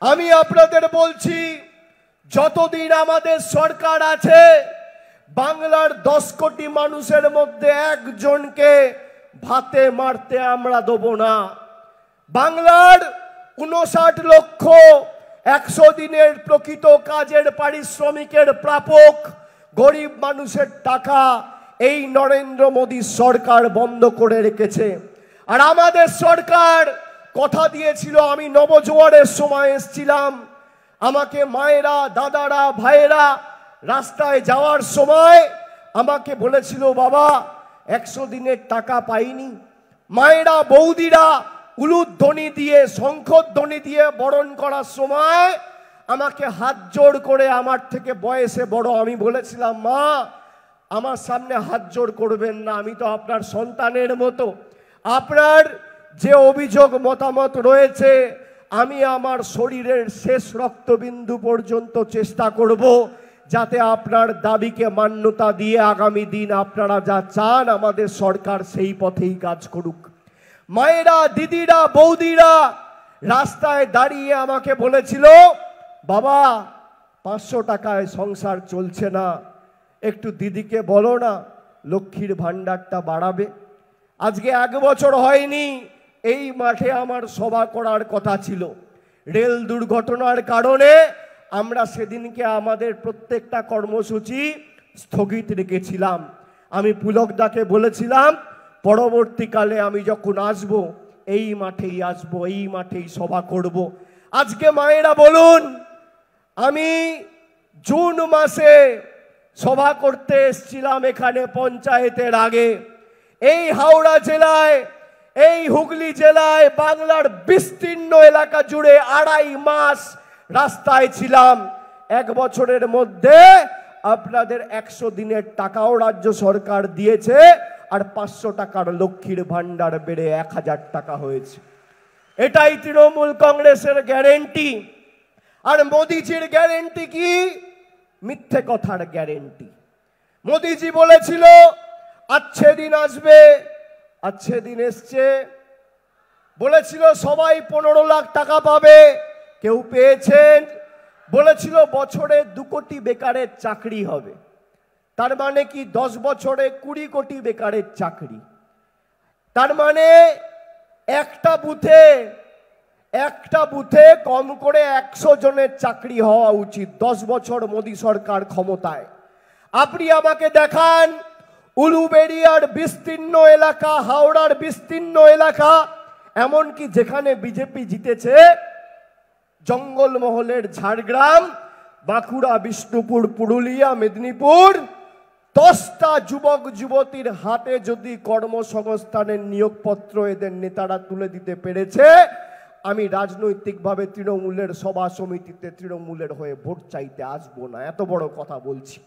আমি আপনাদের বলছি, যতদিন আমাদের সরকার আছে, বাংলার 10 কোটি মানুষের মধ্যে একজনকে ভাতে মারতে আমরা দেব না। বাংলার 59 লক্ষ 100 দিনের প্রকৃত কাজের পারিশ্রমিকের প্রাপক গরিব মানুষের টাকা এই নরেন্দ্র মোদী সরকার বন্ধ করে রেখেছে। আর আমাদের সরকার কথা দিয়েছিল, আমি নবজোয়ারের সময় এসেছিলাম, আমাকে মায়েরা, দাদারা, ভাইয়েরা রাস্তায় যাওয়ার সময় আমাকে বলেছিল, বাবা 100 দিনের টাকা পাইনি। মায়েরা, বৌদিরা উলুধ্বনি দিয়ে, শঙ্খধ্বনি দিয়ে বরণ করার সময় আমাকে হাত জোড় করে, আমার থেকে বয়সে বড়, আমি বলেছিলাম, মা আমার সামনে হাত জোড় করবেন না, আমি তো আপনার সন্তানের মতো। আপনার যে অভিযোগ মতামত রয়েছে, আমি আমার শরীরের শেষ রক্তবিন্দু পর্যন্ত চেষ্টা করব যাতে আপনার দাবিকে মান্যতা দিয়ে আগামী দিন আপনারা যা চান আমাদের সরকার সেই পথেই কাজ করুক। মায়েরা, দিদিরা, বৌদিরা রাস্তায় দাঁড়িয়ে আমাকে বলেছিল, বাবা 500 টাকায় সংসার চলছে না, একটু দিদিকে বলো না লক্ষ্মীর ভাণ্ডারটা বাড়াবে। আজকে 1 বছর হয়নি এই মাঠে আমার সভা করার কথা ছিল। রেল দুর্ঘটনার কারণে আমরা সেদিনকে আমাদের প্রত্যেকটা কর্মসূচি স্থগিত রেখেছিলাম। আমি পুলকদাকে বলেছিলাম, পরবর্তীকালে আমি যখন আসব এই মাঠেই আসব, এই মাঠেই সভা করব। আজকে মায়েরা বলুন, আমি জুন মাসে সভা করতে এসেছিলাম এখানে পঞ্চায়েতের আগে। এই হাওড়া জেলায়, এই হুগলি জেলায়, বাংলার বিস্তীর্ণ এলাকা জুড়ে 2.5 মাস রাস্তায় ছিলাম। 1 বছরের মধ্যে আপনাদের 100 দিনের টাকাও রাজ্য সরকার দিয়েছে, আর 500 টাকার লক্ষ্মীর ভাণ্ডার বেড়ে 1000 টাকা হয়েছে। এটাই তৃণমূল কংগ্রেসের গ্যারেন্টি। আর মোদিজির গ্যারেন্টি কি? মিথ্যে কথার গ্যারেন্টি। মোদিজি বলেছিল আচ্ছে দিন আসবে, আচ্ছে দিন এসছে। বলেছিল সবাই 15 লাখ টাকা পাবে, কেউ পেয়েছেন? বলেছিল বছরে 2 কোটি বেকারের চাকরি হবে। তার মানে কি 10 বছরে 20 কোটি বেকারের চাকরি। তার মানে একটা বুথে কম করে 100 জনের চাকরি হওয়া উচিত 10 বছর মোদী সরকার ক্ষমতায়। আপনি আমাকে দেখান উলুবেড়িয়ার বিস্তীর্ণ এলাকা, হাওড়ার বিস্তীর্ণ এলাকা, এমনকি যেখানে বিজেপি জিতেছে, জঙ্গলমহলের ঝাড়গ্রাম, বাঁকুড়া, বিষ্ণুপুর, পুরুলিয়া, মেদিনীপুর, 10টা যুবক যুবতীর হাতে যদি কর্মসংস্থানের নিয়োগপত্র এদের নেতারা তুলে দিতে পেরেছে, আমি রাজনৈতিকভাবে তৃণমূলের সভা সমিতিতে তৃণমূলের হয়ে ভোট চাইতে আসবো না। এত বড় কথা বলছি।